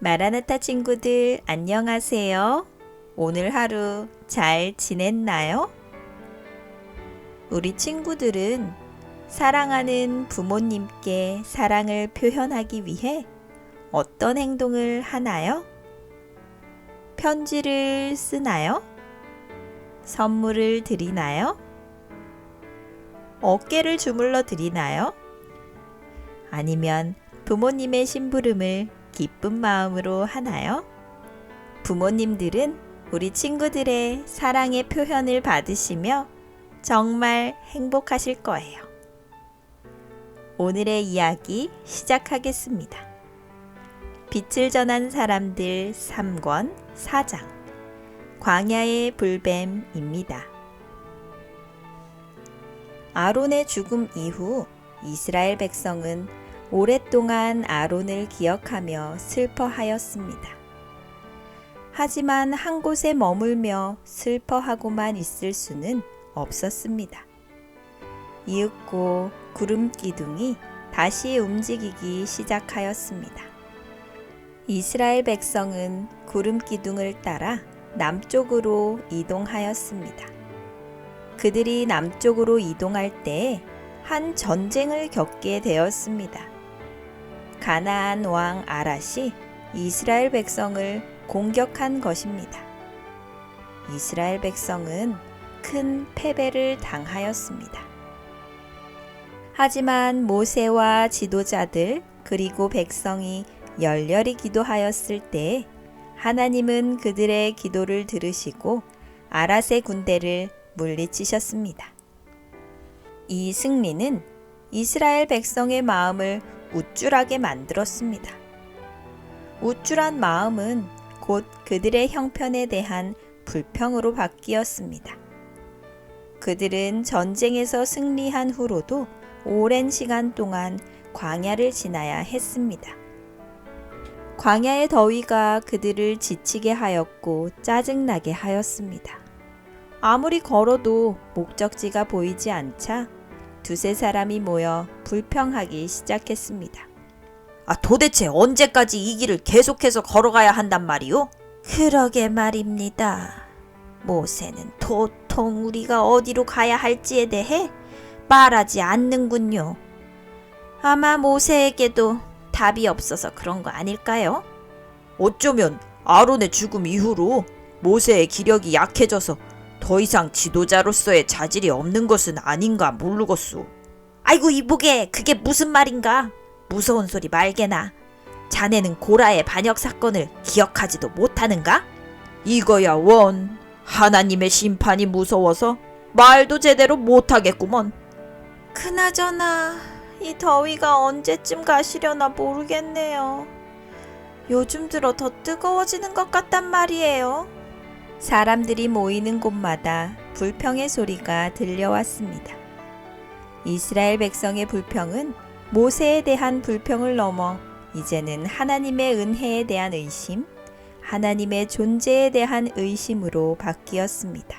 마라나타 친구들 안녕하세요. 오늘 하루 잘 지냈나요? 우리 친구들은 사랑하는 부모님께 사랑을 표현하기 위해 어떤 행동을 하나요? 편지를 쓰나요? 선물을 드리나요? 어깨를 주물러 드리나요? 아니면 부모님의 심부름을 기쁜 마음으로 하나요? 부모님들은 우리 친구들의 사랑의 표현을 받으시며 정말 행복하실 거예요. 오늘의 이야기 시작하겠습니다. 빛을 전한 사람들 3권 4장 광야의 불뱀입니다. 아론의 죽음 이후 이스라엘 백성은 오랫동안 아론을 기억하며 슬퍼하였습니다. 하지만 한 곳에 머물며 슬퍼하고만 있을 수는 없었습니다. 이윽고 구름 기둥이 다시 움직이기 시작하였습니다. 이스라엘 백성은 구름 기둥을 따라 남쪽으로 이동하였습니다. 그들이 남쪽으로 이동할 때 한 전쟁을 겪게 되었습니다. 가나안 왕 아랏이 이스라엘 백성을 공격한 것입니다. 이스라엘 백성은 큰 패배를 당하였습니다. 하지만 모세와 지도자들 그리고 백성이 열렬히 기도하였을 때 하나님은 그들의 기도를 들으시고 아랏의 군대를 물리치셨습니다. 이 승리는 이스라엘 백성의 마음을 우쭐하게 만들었습니다. 우쭐한 마음은 곧 그들의 형편에 대한 불평으로 바뀌었습니다. 그들은 전쟁에서 승리한 후로도 오랜 시간 동안 광야를 지나야 했습니다. 광야의 더위가 그들을 지치게 하였고 짜증나게 하였습니다. 아무리 걸어도 목적지가 보이지 않자 두세 사람이 모여 불평하기 시작했습니다. 도대체 언제까지 이 길을 계속해서 걸어가야 한단 말이오? 그러게 말입니다. 모세는 도통 우리가 어디로 가야 할지에 대해 말하지 않는군요. 아마 모세에게도 답이 없어서 그런 거 아닐까요? 어쩌면 아론의 죽음 이후로 모세의 기력이 약해져서 더 이상 지도자로서의 자질이 없는 것은 아닌가 모르겠소. 아이고 이보게 그게 무슨 말인가? 무서운 소리 말게나. 자네는 고라의 반역 사건을 기억하지도 못하는가? 이거야 원 하나님의 심판이 무서워서 말도 제대로 못하겠구먼. 그나저나 이 더위가 언제쯤 가시려나 모르겠네요. 요즘 들어 더 뜨거워지는 것 같단 말이에요. 사람들이 모이는 곳마다 불평의 소리가 들려왔습니다. 이스라엘 백성의 불평은 모세에 대한 불평을 넘어 이제는 하나님의 은혜에 대한 의심, 하나님의 존재에 대한 의심으로 바뀌었습니다.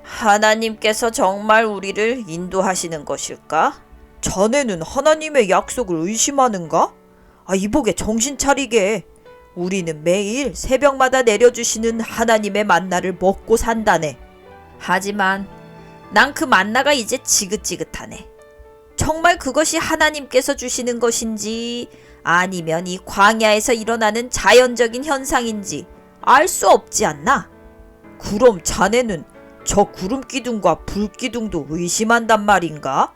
하나님께서 정말 우리를 인도하시는 것일까? 자네는 하나님의 약속을 의심하는가? 이보게 정신 차리게. 우리는 매일 새벽마다 내려주시는 하나님의 만나를 먹고 산다네. 하지만 난 그 만나가 이제 지긋지긋하네. 정말 그것이 하나님께서 주시는 것인지 아니면 이 광야에서 일어나는 자연적인 현상인지 알 수 없지 않나? 그럼 자네는 저 구름기둥과 불기둥도 의심한단 말인가?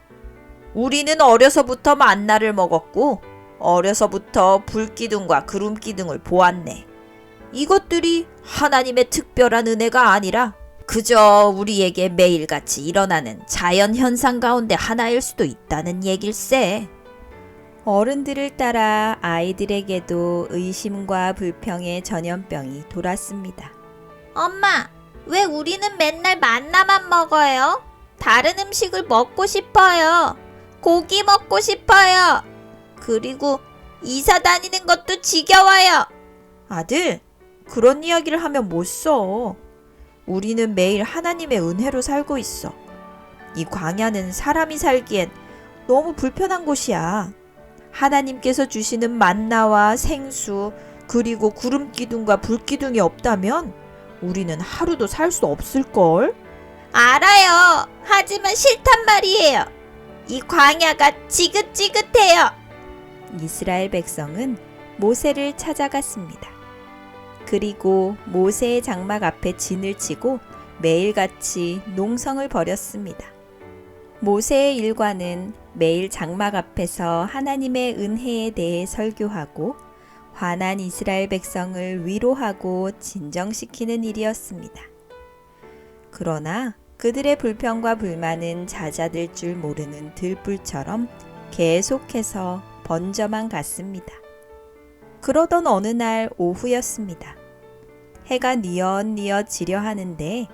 우리는 어려서부터 만나를 먹었고 어려서부터 불기둥과 구름기둥을 보았네. 이것들이 하나님의 특별한 은혜가 아니라 그저 우리에게 매일같이 일어나는 자연현상 가운데 하나일 수도 있다는 얘길세. 어른들을 따라 아이들에게도 의심과 불평의 전염병이 돌았습니다. 엄마, 왜 우리는 맨날 만나만 먹어요? 다른 음식을 먹고 싶어요. 고기 먹고 싶어요. 그리고 이사 다니는 것도 지겨워요. 아들, 그런 이야기를 하면 못 써. 우리는 매일 하나님의 은혜로 살고 있어. 이 광야는 사람이 살기엔 너무 불편한 곳이야. 하나님께서 주시는 만나와 생수, 그리고 구름기둥과 불기둥이 없다면 우리는 하루도 살 수 없을걸? 알아요. 하지만 싫단 말이에요. 이 광야가 지긋지긋해요. 이스라엘 백성은 모세를 찾아갔습니다. 그리고 모세의 장막 앞에 진을 치고 매일같이 농성을 벌였습니다. 모세의 일과는 매일 장막 앞에서 하나님의 은혜에 대해 설교하고 화난 이스라엘 백성을 위로하고 진정시키는 일이었습니다. 그러나 그들의 불평과 불만은 잦아들 줄 모르는 들불처럼 계속해서 번져만 갔습니다. 그러던 어느 날 오후였습니다. 해가 뉘엿뉘엿 지려 하는데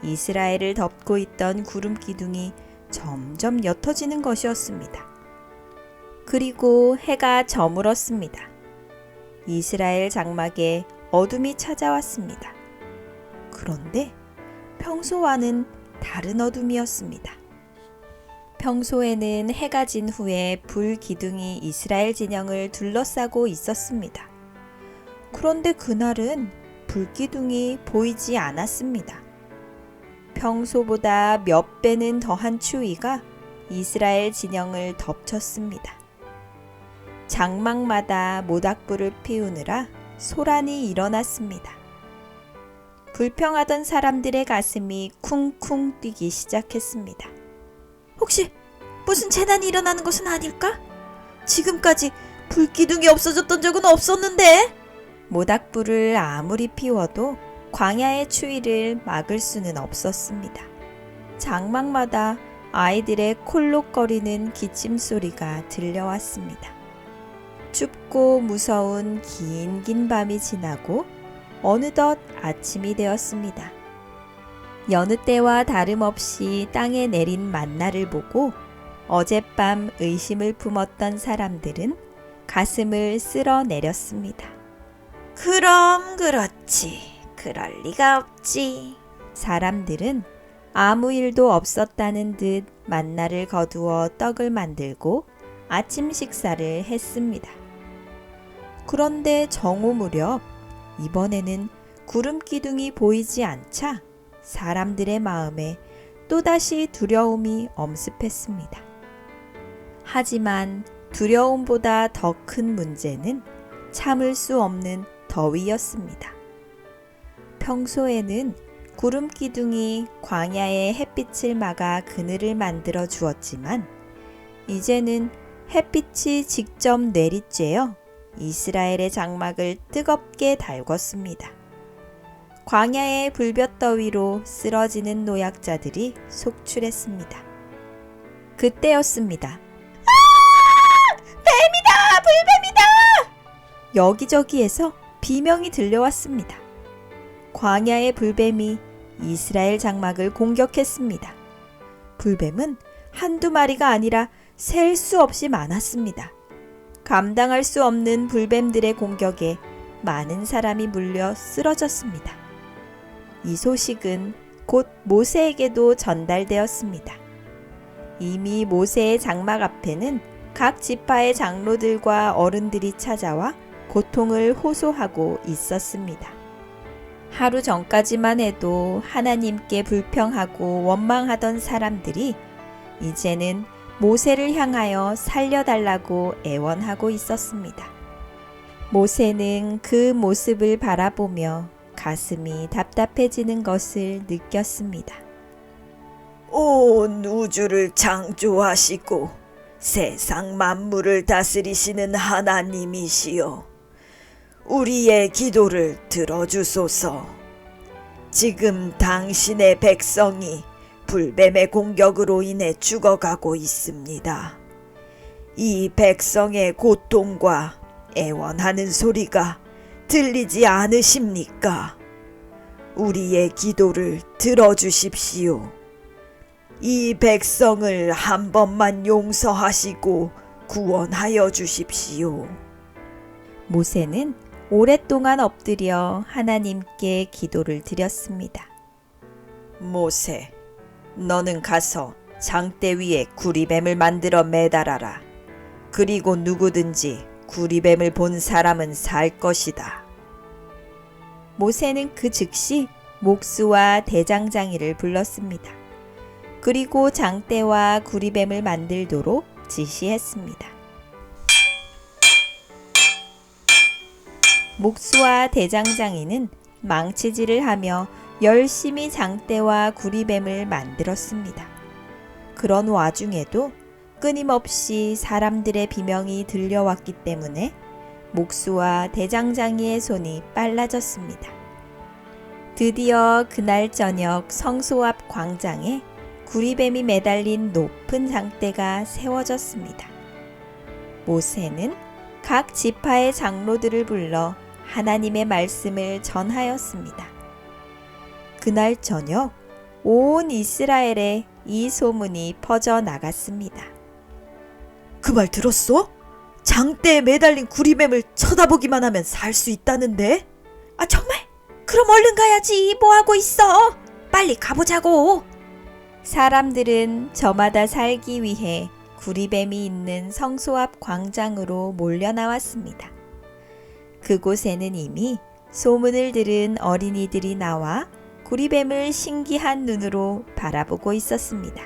이스라엘을 덮고 있던 구름 기둥이 점점 옅어지는 것이었습니다. 그리고 해가 저물었습니다. 이스라엘 장막에 어둠이 찾아왔습니다. 그런데 평소와는 다른 어둠이었습니다. 평소에는 해가 진 후에 불 기둥이 이스라엘 진영을 둘러싸고 있었습니다. 그런데 그날은 불 기둥이 보이지 않았습니다. 평소보다 몇 배는 더한 추위가 이스라엘 진영을 덮쳤습니다. 장막마다 모닥불을 피우느라 소란이 일어났습니다. 불평하던 사람들의 가슴이 쿵쿵 뛰기 시작했습니다. 혹시 무슨 재난이 일어나는 것은 아닐까? 지금까지 불기둥이 없어졌던 적은 없었는데. 모닥불을 아무리 피워도 광야의 추위를 막을 수는 없었습니다. 장막마다 아이들의 콜록거리는 기침 소리가 들려왔습니다. 춥고 무서운 긴 밤이 지나고 어느덧 아침이 되었습니다. 여느 때와 다름없이 땅에 내린 만나를 보고 어젯밤 의심을 품었던 사람들은 가슴을 쓸어내렸습니다. 그럼 그렇지. 그럴 리가 없지. 사람들은 아무 일도 없었다는 듯 만나를 거두어 떡을 만들고 아침 식사를 했습니다. 그런데 정오 무렵 이번에는 구름 기둥이 보이지 않자 사람들의 마음에 또다시 두려움이 엄습했습니다. 하지만 두려움보다 더 큰 문제는 참을 수 없는 더위였습니다. 평소에는 구름 기둥이 광야의 햇빛을 막아 그늘을 만들어 주었지만 이제는 햇빛이 직접 내리쬐어 이스라엘의 장막을 뜨겁게 달궜습니다. 광야의 불볕더위로 쓰러지는 노약자들이 속출했습니다. 그때였습니다. 뱀이다! 불뱀이다! 여기저기에서 비명이 들려왔습니다. 광야의 불뱀이 이스라엘 장막을 공격했습니다. 불뱀은 한두 마리가 아니라 셀 수 없이 많았습니다. 감당할 수 없는 불뱀들의 공격에 많은 사람이 물려 쓰러졌습니다. 이 소식은 곧 모세에게도 전달되었습니다. 이미 모세의 장막 앞에는 각 지파의 장로들과 어른들이 찾아와 고통을 호소하고 있었습니다. 하루 전까지만 해도 하나님께 불평하고 원망하던 사람들이 이제는 모세를 향하여 살려달라고 애원하고 있었습니다. 모세는 그 모습을 바라보며 가슴이 답답해지는 것을 느꼈습니다. 온 우주를 창조하시고 세상 만물을 다스리시는 하나님이시여, 우리의 기도를 들어주소서. 지금 당신의 백성이 불뱀의 공격으로 인해 죽어가고 있습니다. 이 백성의 고통과 애원하는 소리가 들리지 않으십니까? 우리의 기도를 들어주십시오. 이 백성을 한 번만 용서하시고 구원하여 주십시오. 모세는 오랫동안 엎드려 하나님께 기도를 드렸습니다. 모세, 너는 가서 장대 위에 구리뱀을 만들어 매달아라. 그리고 누구든지 구리뱀을 본 사람은 살 것이다. 모세는 그 즉시 목수와 대장장이를 불렀습니다. 그리고 장대와 구리뱀을 만들도록 지시했습니다. 목수와 대장장이는 망치질을 하며 열심히 장대와 구리뱀을 만들었습니다. 그런 와중에도 끊임없이 사람들의 비명이 들려왔기 때문에 목수와 대장장이의 손이 빨라졌습니다. 드디어 그날 저녁 성소 앞 광장에 구리뱀이 매달린 높은 장대가 세워졌습니다. 모세는 각 지파의 장로들을 불러 하나님의 말씀을 전하였습니다. 그날 저녁 온 이스라엘에 이 소문이 퍼져 나갔습니다. 그 말 들었어? 장대에 매달린 구리뱀을 쳐다보기만 하면 살 수 있다는데? 아, 정말? 그럼 얼른 가야지. 뭐 하고 있어? 빨리 가보자고. 사람들은 저마다 살기 위해 구리뱀이 있는 성소 앞 광장으로 몰려 나왔습니다. 그곳에는 이미 소문을 들은 어린이들이 나와 구리뱀을 신기한 눈으로 바라보고 있었습니다.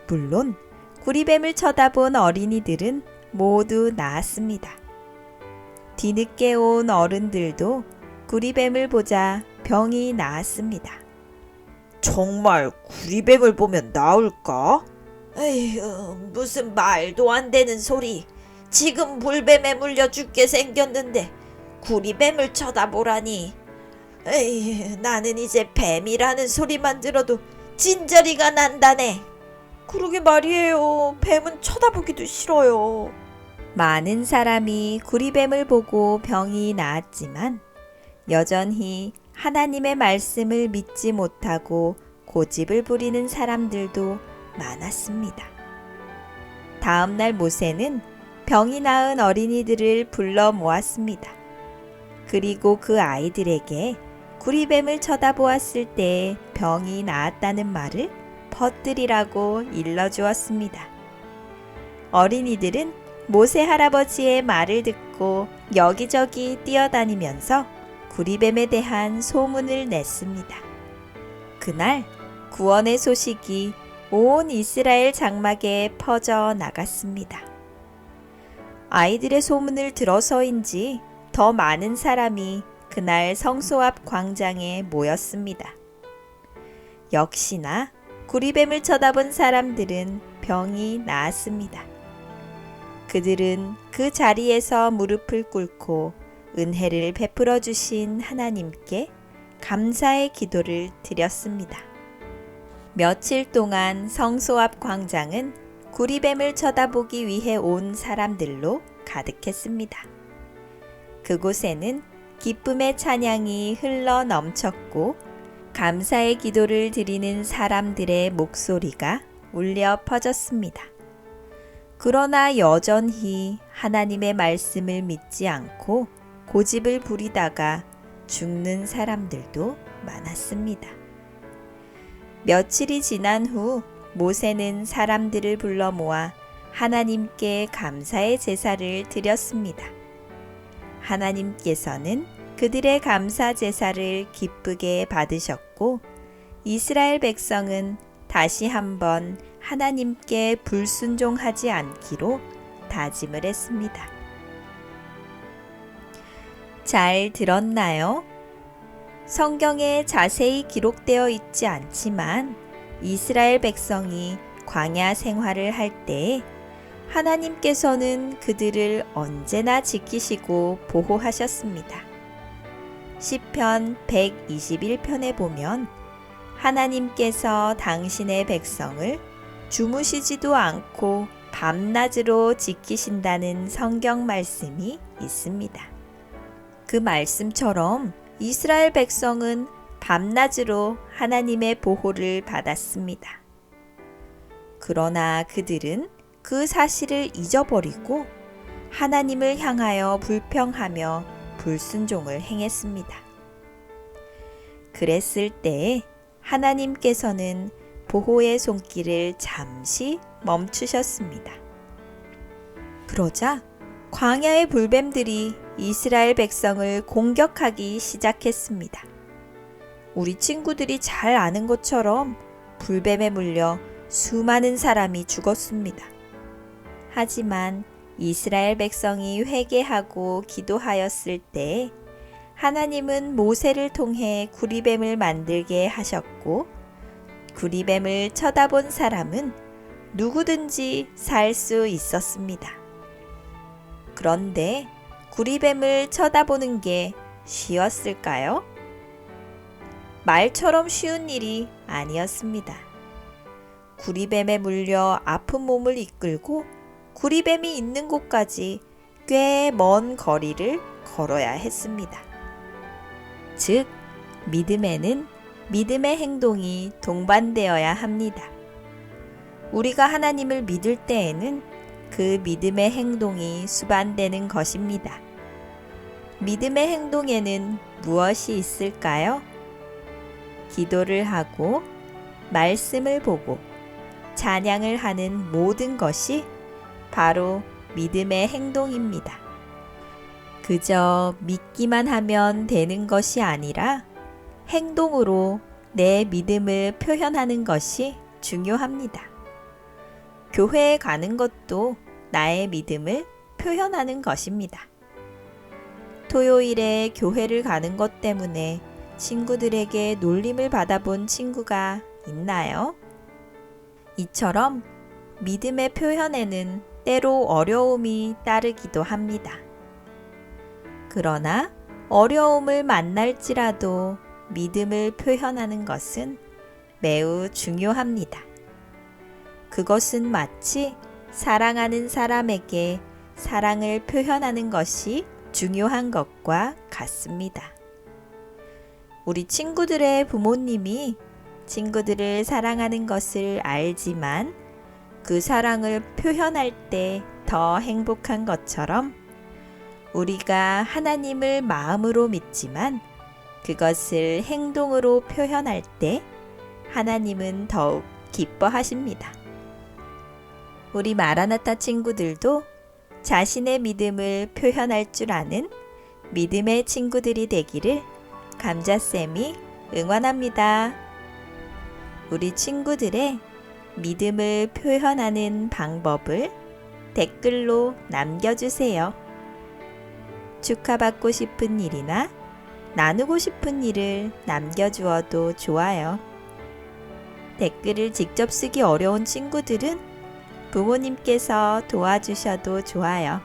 물론 구리뱀을 쳐다본 어린이들은 모두 나았습니다. 뒤늦게 온 어른들도 구리뱀을 보자 병이 나았습니다. 정말 구리뱀을 보면 나을까? 에휴, 무슨 말도 안 되는 소리. 지금 물뱀에 물려 죽게 생겼는데 구리뱀을 쳐다보라니. 에이, 나는 이제 뱀이라는 소리만 들어도 진저리가 난다네. 그러게 말이에요. 뱀은 쳐다보기도 싫어요. 많은 사람이 구리뱀을 보고 병이 나았지만 여전히 하나님의 말씀을 믿지 못하고 고집을 부리는 사람들도 많았습니다. 다음 날 모세는 병이 나은 어린이들을 불러 모았습니다. 그리고 그 아이들에게 구리뱀을 쳐다보았을 때 병이 나았다는 말을 퍼뜨리라고 일러주었습니다. 어린이들은 모세 할아버지의 말을 듣고 여기저기 뛰어다니면서 구리뱀에 대한 소문을 냈습니다. 그날 구원의 소식이 온 이스라엘 장막에 퍼져 나갔습니다. 아이들의 소문을 들어서인지 더 많은 사람이 그날 성소 앞 광장에 모였습니다. 역시나 구리뱀을 쳐다본 사람들은 병이 나았습니다. 그들은 그 자리에서 무릎을 꿇고 은혜를 베풀어 주신 하나님께 감사의 기도를 드렸습니다. 며칠 동안 성소 앞 광장은 구리뱀을 쳐다보기 위해 온 사람들로 가득했습니다. 그곳에는 기쁨의 찬양이 흘러 넘쳤고 감사의 기도를 드리는 사람들의 목소리가 울려 퍼졌습니다. 그러나 여전히 하나님의 말씀을 믿지 않고 고집을 부리다가 죽는 사람들도 많았습니다. 며칠이 지난 후 모세는 사람들을 불러 모아 하나님께 감사의 제사를 드렸습니다. 하나님께서는 그들의 감사 제사를 기쁘게 받으셨고 이스라엘 백성은 다시 한번 하나님께 불순종하지 않기로 다짐을 했습니다. 잘 들었나요? 성경에 자세히 기록되어 있지 않지만 이스라엘 백성이 광야 생활을 할 때 하나님께서는 그들을 언제나 지키시고 보호하셨습니다. 시편 121편에 보면 하나님께서 당신의 백성을 주무시지도 않고 밤낮으로 지키신다는 성경 말씀이 있습니다. 그 말씀처럼 이스라엘 백성은 밤낮으로 하나님의 보호를 받았습니다. 그러나 그들은 그 사실을 잊어버리고 하나님을 향하여 불평하며 불순종을 행했습니다. 그랬을 때 하나님께서는 보호의 손길을 잠시 멈추셨습니다. 그러자 광야의 불뱀들이 이스라엘 백성을 공격하기 시작했습니다. 우리 친구들이 잘 아는 것처럼 불뱀에 물려 수많은 사람이 죽었습니다. 하지만 이스라엘 백성이 회개하고 기도하였을 때 하나님은 모세를 통해 구리뱀을 만들게 하셨고, 구리뱀을 쳐다본 사람은 누구든지 살 수 있었습니다. 그런데 구리뱀을 쳐다보는 게 쉬웠을까요? 말처럼 쉬운 일이 아니었습니다. 구리뱀에 물려 아픈 몸을 이끌고 구리뱀이 있는 곳까지 꽤 먼 거리를 걸어야 했습니다. 즉, 믿음에는 믿음의 행동이 동반되어야 합니다. 우리가 하나님을 믿을 때에는 그 믿음의 행동이 수반되는 것입니다. 믿음의 행동에는 무엇이 있을까요? 기도를 하고 말씀을 보고 찬양을 하는 모든 것이 바로 믿음의 행동입니다. 그저 믿기만 하면 되는 것이 아니라 행동으로 내 믿음을 표현하는 것이 중요합니다. 교회에 가는 것도 나의 믿음을 표현하는 것입니다. 토요일에 교회를 가는 것 때문에 친구들에게 놀림을 받아본 친구가 있나요? 이처럼 믿음의 표현에는 때로 어려움이 따르기도 합니다. 그러나 어려움을 만날지라도 믿음을 표현하는 것은 매우 중요합니다. 그것은 마치 사랑하는 사람에게 사랑을 표현하는 것이 중요한 것과 같습니다. 우리 친구들의 부모님이 친구들을 사랑하는 것을 알지만 그 사랑을 표현할 때 더 행복한 것처럼 우리가 하나님을 마음으로 믿지만 그것을 행동으로 표현할 때 하나님은 더욱 기뻐하십니다. 우리 마라나타 친구들도 자신의 믿음을 표현할 줄 아는 믿음의 친구들이 되기를 감자쌤이 응원합니다. 우리 친구들의 믿음을 표현하는 방법을 댓글로 남겨주세요. 축하받고 싶은 일이나 나누고 싶은 일을 남겨주어도 좋아요. 댓글을 직접 쓰기 어려운 친구들은 부모님께서 도와주셔도 좋아요.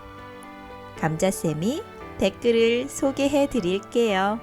감자쌤이 댓글을 소개해 드릴게요.